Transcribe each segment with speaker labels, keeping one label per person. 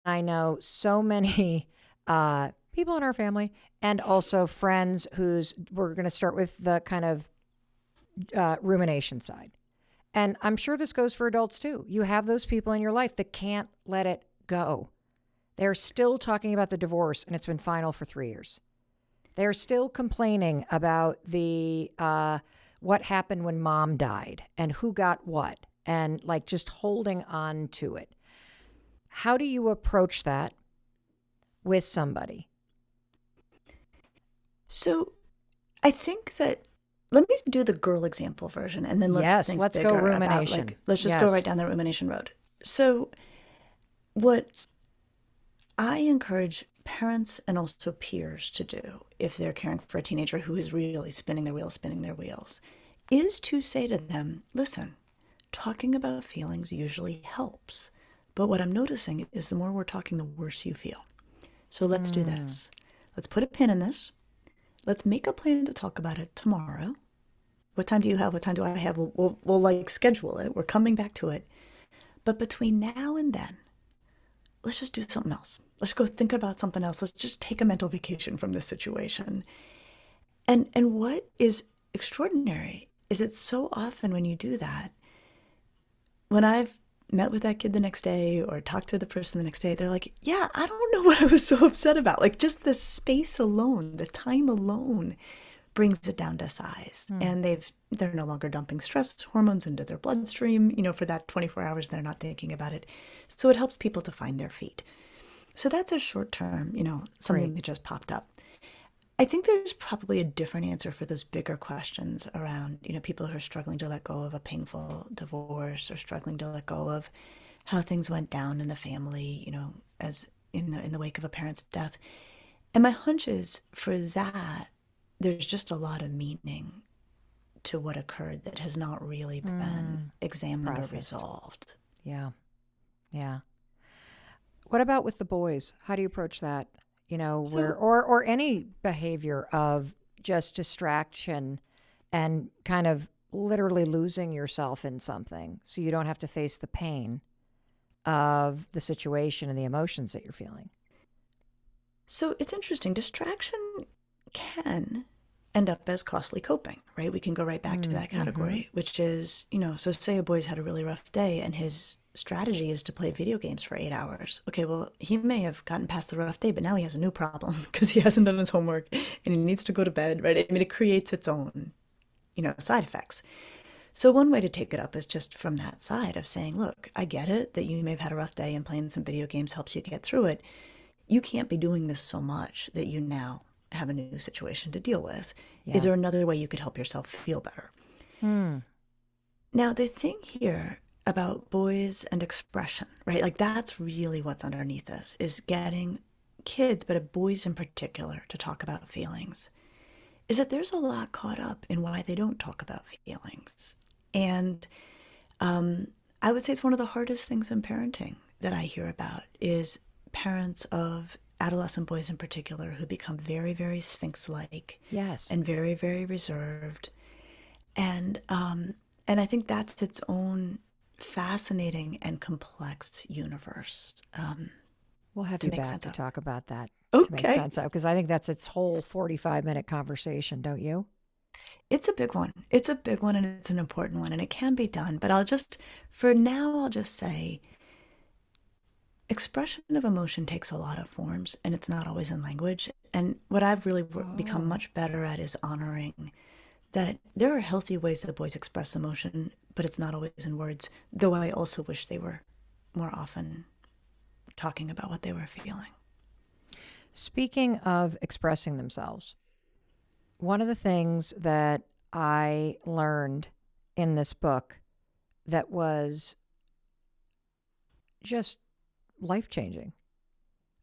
Speaker 1: I know so many people in our family and also friends we're going to start with the kind of rumination side. And I'm sure this goes for adults too. You have those people in your life that can't let it go. They're still talking about the divorce and it's been final for 3 years. They're still complaining about the what happened when mom died and who got what and like just holding on to it. How do you approach that with somebody?
Speaker 2: So I think that let me do the girl example version and then let's
Speaker 1: Yes,
Speaker 2: think
Speaker 1: let's go
Speaker 2: bigger about
Speaker 1: rumination.
Speaker 2: like, let's just go right
Speaker 1: Yes.
Speaker 2: down the rumination road. So, what I encourage parents and also peers to do if they're caring for a teenager who is really spinning their wheels, is to say to them, listen, talking about feelings usually helps. But what I'm noticing is the more we're talking, the worse you feel. So let's do
Speaker 1: Mm,
Speaker 2: this. Let's put a pin in this. Let's make a plan to talk about it tomorrow. What time do you have? What time do I have? We'll like schedule it. We're coming back to it. But between now and then, let's just do something else. Let's go think about something else. Let's just take a mental vacation from this situation. And what is extraordinary is it's so often when you do that, when I've met with that kid the next day or talked to the person the next day, they're like, yeah, I don't know what I was so upset about. Like just the space alone, the time alone brings it down to size.
Speaker 1: mm,
Speaker 2: And they're no longer dumping stress hormones into their bloodstream. For that 24 hours, they're not thinking about it. So it helps people to find their feet. So that's a short term,
Speaker 1: great.
Speaker 2: something that just popped up. I think there's probably a different answer for those bigger questions around, people who are struggling to let go of a painful divorce or struggling to let go of how things went down in the family, as in the wake of a parent's death. And my hunch is for that, there's just a lot of meaning to what occurred that has not really been
Speaker 1: Mm,
Speaker 2: examined or
Speaker 1: processed.
Speaker 2: resolved.
Speaker 1: Yeah. Yeah. What about with the boys? How do you approach that? Where
Speaker 2: So,
Speaker 1: or any behavior of just distraction and kind of literally losing yourself in something so you don't have to face the pain of the situation and the emotions that you're feeling.
Speaker 2: so it's interesting. Distraction can end up as costly coping, right? We can go right back to that
Speaker 1: Mm-hmm.
Speaker 2: category, which is, so say a boy's had a really rough day and his strategy is to play video games for 8 hours. Okay, well, he may have gotten past the rough day, but now he has a new problem because he hasn't done his homework and he needs to go to bed, right? I mean, it creates its own, side effects. So one way to take it up is just from that side of saying, look, I get it that you may have had a rough day and playing some video games helps you get through it. You can't be doing this so much that you now have a new situation to deal with. Is
Speaker 1: Yeah.
Speaker 2: there another way you could help yourself feel better?
Speaker 1: Hmm.
Speaker 2: Now, the thing here about boys and expression, right? Like that's really what's underneath this is getting kids, but boys in particular, to talk about feelings. Is that there's a lot caught up in why they don't talk about feelings. And I would say it's one of the hardest things in parenting that I hear about is parents of adolescent boys in particular who become very, very sphinx-like
Speaker 1: Yes.
Speaker 2: and very, very reserved. And I think that's its own fascinating and complex universe
Speaker 1: We'll have
Speaker 2: to
Speaker 1: you
Speaker 2: make
Speaker 1: back
Speaker 2: sense
Speaker 1: to
Speaker 2: of.
Speaker 1: talk about that to make
Speaker 2: Okay,
Speaker 1: sense of because I think that's its whole 45-minute conversation, don't you?
Speaker 2: it's a big one. It's a big one and it's an important one and it can be done. But for now, I'll just say expression of emotion takes a lot of forms and it's not always in language. And what I've really become
Speaker 1: Oh.
Speaker 2: much better at is honoring that there are healthy ways that boys express emotion, but it's not always in words, though I also wish they were more often talking about what they were feeling.
Speaker 1: Speaking of expressing themselves, one of the things that I learned in this book that was just life changing.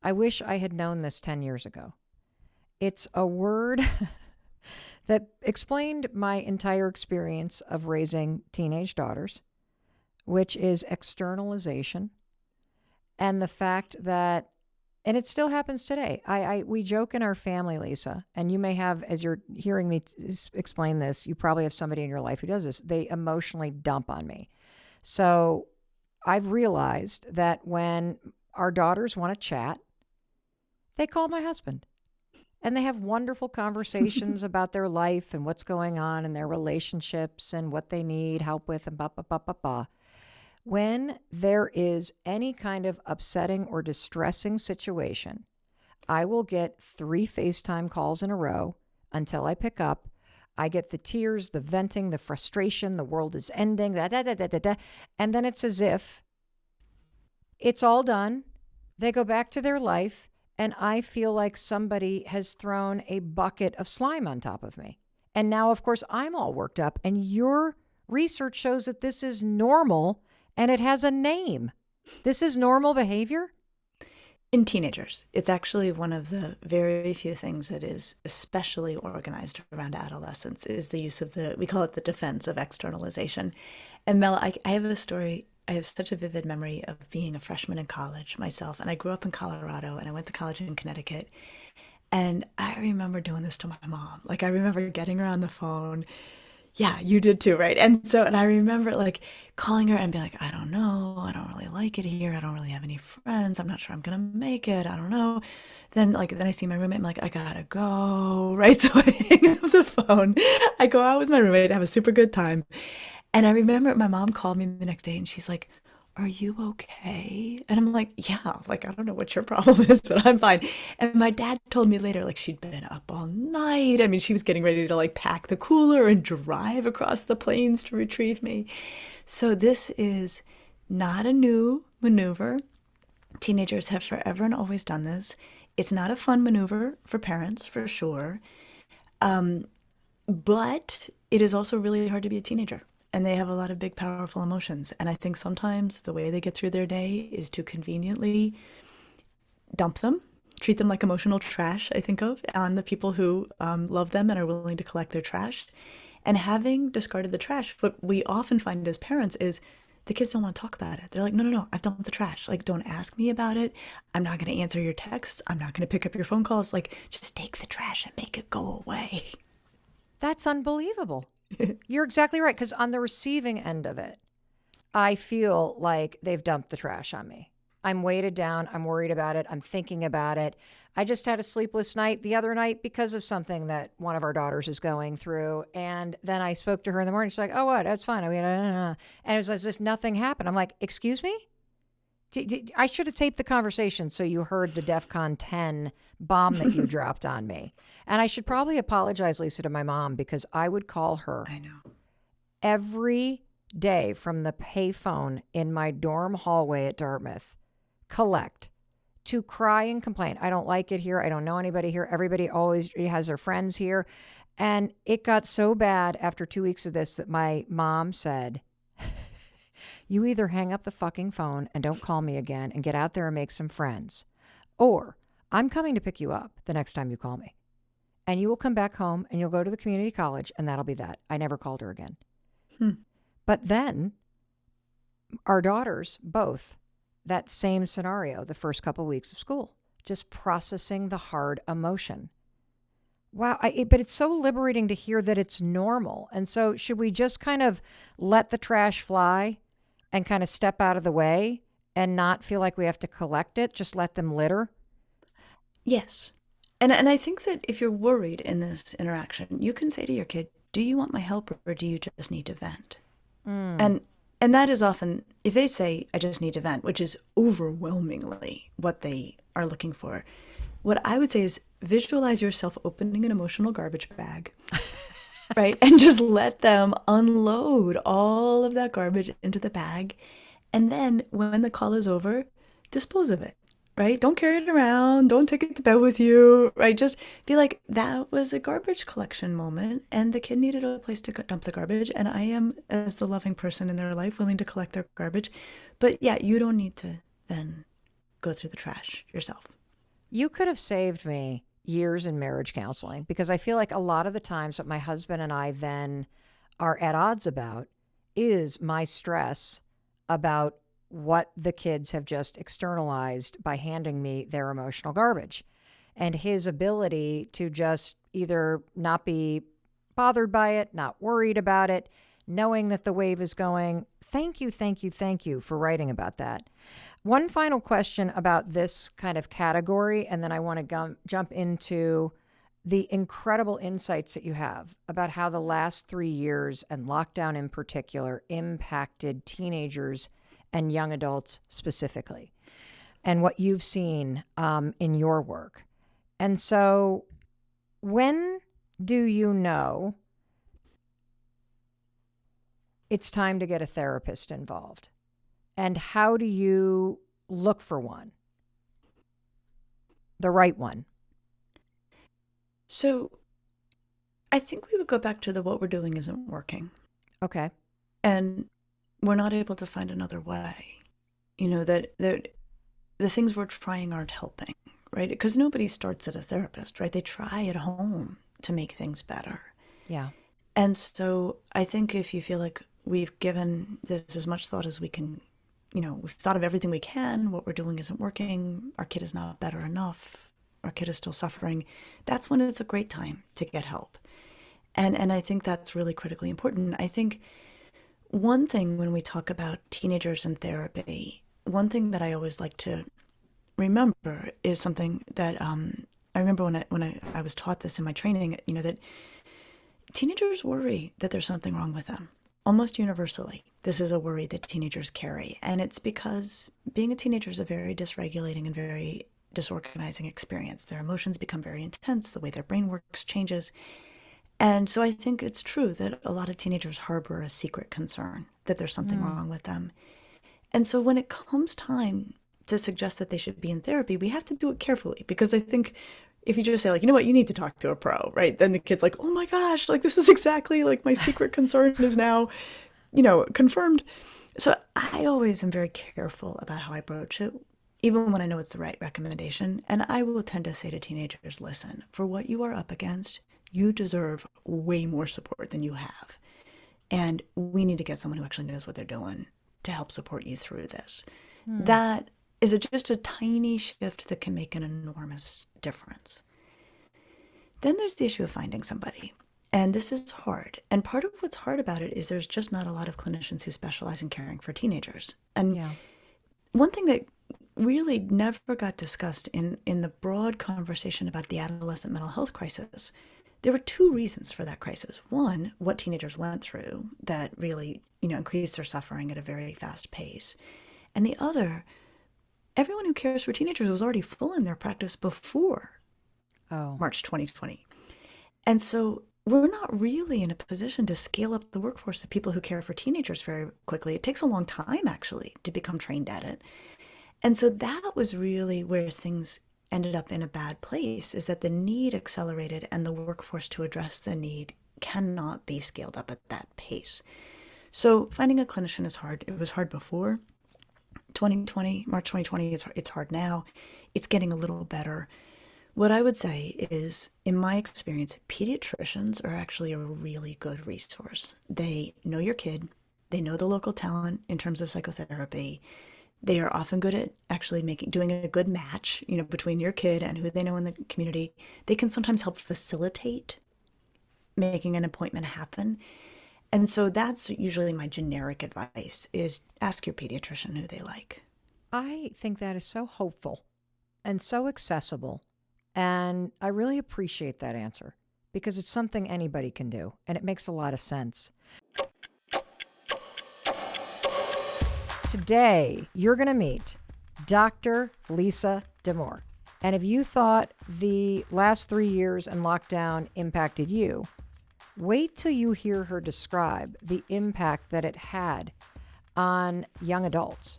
Speaker 1: I wish I had known this 10 years ago. It's a word that explained my entire experience of raising teenage daughters, which is externalization and the fact that and it still happens today. We joke in our family, Lisa, and you may have, as you're hearing me explain this, you probably have somebody in your life who does this. They emotionally dump on me. So I've realized that when our daughters want to chat, they call my husband. And they have wonderful conversations about their life and what's going on in their relationships and what they need help with and blah, blah, blah, blah, blah. When there is any kind of upsetting or distressing situation, I will get 3 FaceTime calls in a row until I pick up. I get the tears, the venting, the frustration, the world is ending, da, da, da, da, da, da. And then it's as if it's all done. They go back to their life, and I feel like somebody has thrown a bucket of slime on top of me. And now, of course, I'm all worked up. And your research shows that this is normal, and it has a name. This is normal behavior?
Speaker 2: In teenagers, it's actually one of the very few things that is especially organized around adolescence is the use of we call it the defense of externalization. And Mel, I have a story. I have such a vivid memory of being a freshman in college myself. And I grew up in Colorado and I went to college in Connecticut. And I remember doing this to my mom. Like, I remember getting her on the phone. Yeah, you did too, right? And I remember like calling her and be like, I don't know, I don't really like it here. I don't really have any friends. I'm not sure I'm gonna make it. I don't know. Then I see my roommate. I'm like, I gotta go, right? So I hang up the phone. I go out with my roommate, have a super good time. And I remember my mom called me the next day and she's like, are you okay? And I'm like, yeah, like, I don't know what your problem is, but I'm fine. And my dad told me later, like, she'd been up all night. I mean, she was getting ready to like pack the cooler and drive across the plains to retrieve me. So this is not a new maneuver. Teenagers have forever and always done this. It's not a fun maneuver for parents, for sure. But it is also really hard to be a teenager. And they have a lot of big, powerful emotions. And I think sometimes the way they get through their day is to conveniently dump them, treat them like emotional trash, I think of, on the people who love them and are willing to collect their trash. And having discarded the trash, what we often find as parents is the kids don't want to talk about it. They're like, no, I've dumped the trash. Like, don't ask me about it. I'm not going to answer your texts. I'm not going to pick up your phone calls. Like, just take the trash and make it go away.
Speaker 1: That's unbelievable. You're exactly right. Because on the receiving end of it, I feel like they've dumped the trash on me. I'm weighted down. I'm worried about it. I'm thinking about it. I just had a sleepless night the other night because of something that one of our daughters is going through. And then I spoke to her in the morning. She's like, oh, what? That's fine. I mean, and it was as if nothing happened. I'm like, excuse me? I should have taped the conversation so you heard the DEFCON 10 bomb that you dropped on me. And I should probably apologize, Lisa, to my mom, because I would call her
Speaker 2: I know.
Speaker 1: every day from the payphone in my dorm hallway at Dartmouth, collect, to cry and complain. I don't like it here. I don't know anybody here. Everybody always has their friends here. And it got so bad after 2 weeks of this that my mom said, you either hang up the fucking phone and don't call me again and get out there and make some friends, or I'm coming to pick you up the next time you call me. And you will come back home and you'll go to the community college and that'll be that. I never called her again. But then our daughters, both, that same scenario, the first couple of weeks of school, just processing the hard emotion. Wow. But it's so liberating to hear that it's normal. And so should we just kind of let the trash fly and kind of step out of the way and not feel like we have to collect it? Just let them litter?
Speaker 2: Yes. And I think that if you're worried in this interaction, you can say to your kid, do you want my help or do you just need to vent? And that is often, if they say, I just need to vent, which is overwhelmingly what they are looking for, what I would say is visualize yourself opening an emotional garbage bag, right? And just let them unload all of that garbage into the bag. And then when the call is over, dispose of it, right? Don't carry it around. Don't take it to bed with you, right? Just be like, that was a garbage collection moment and the kid needed a place to dump the garbage. And I am, as the loving person in their life, willing to collect their garbage. But yeah, you don't need to then go through the trash yourself.
Speaker 1: You could have saved me years in marriage counseling, because I feel like a lot of the times what my husband and I then are at odds about is my stress about what the kids have just externalized by handing me their emotional garbage, and his ability to just either not be bothered by it, not worried about it, knowing that the wave is going. Thank you for writing about that. One final question about this kind of category, and then I want to jump into the incredible insights that you have about how the last 3 years and lockdown in particular impacted teenagers and young adults specifically, and what you've seen in your work. And so, when do you know it's time to get a therapist involved? And how do you look for one? The right one?
Speaker 2: So I think we would go back to the what we're doing isn't working.
Speaker 1: Okay.
Speaker 2: And we're not able to find another way. That the things we're trying aren't helping, right? Because nobody starts at a therapist, right? They try at home to make things better.
Speaker 1: Yeah.
Speaker 2: And so I think if you feel like we've given this as much thought as we can, we've thought of everything we can, what we're doing isn't working, our kid is not better enough, our kid is still suffering, that's when it's a great time to get help. And I think that's really critically important. I think one thing when we talk about teenagers and therapy, one thing that I always like to remember is something that I remember when I was taught this in my training, that teenagers worry that there's something wrong with them. Almost universally, this is a worry that teenagers carry. And it's because being a teenager is a very dysregulating and very disorganizing experience. Their emotions become very intense, the way their brain works changes. And so I think it's true that a lot of teenagers harbor a secret concern that there's something wrong with them. And so when it comes time to suggest that they should be in therapy, we have to do it carefully, because I think if you just say, like, you know what, you need to talk to a pro, right? Then the kid's like, oh my gosh, like, this is exactly like my secret concern is now, confirmed. So I always am very careful about how I broach it, even when I know it's the right recommendation. And I will tend to say to teenagers, listen, for what you are up against, you deserve way more support than you have. And we need to get someone who actually knows what they're doing to help support you through this. That is just a tiny shift that can make an enormous difference. Then there's the issue of finding somebody. And this is hard. And part of what's hard about it is there's just not a lot of clinicians who specialize in caring for teenagers. And one thing that really never got discussed in the broad conversation about the adolescent mental health crisis, there were two reasons for that crisis. One, what teenagers went through that really, increased their suffering at a very fast pace. And the other, everyone who cares for teenagers was already full in their practice before March 2020. And so we're not really in a position to scale up the workforce of people who care for teenagers very quickly. It takes a long time, actually, to become trained at it. And so that was really where things ended up in a bad place, is that the need accelerated and the workforce to address the need cannot be scaled up at that pace. So finding a clinician is hard. It was hard before 2020, March 2020, it's hard now. It's getting a little better. What I would say is, in my experience, pediatricians are actually a really good resource. They know your kid. They know the local talent in terms of psychotherapy. They are often good at actually doing a good match, between your kid and who they know in the community. They can sometimes help facilitate making an appointment happen. And so that's usually my generic advice, is ask your pediatrician who they like.
Speaker 1: I think that is so hopeful and so accessible. And I really appreciate that answer, because it's something anybody can do, and it makes a lot of sense. Today, you're going to meet Dr. Lisa Damour. And if you thought the last 3 years and lockdown impacted you, wait till you hear her describe the impact that it had on young adults.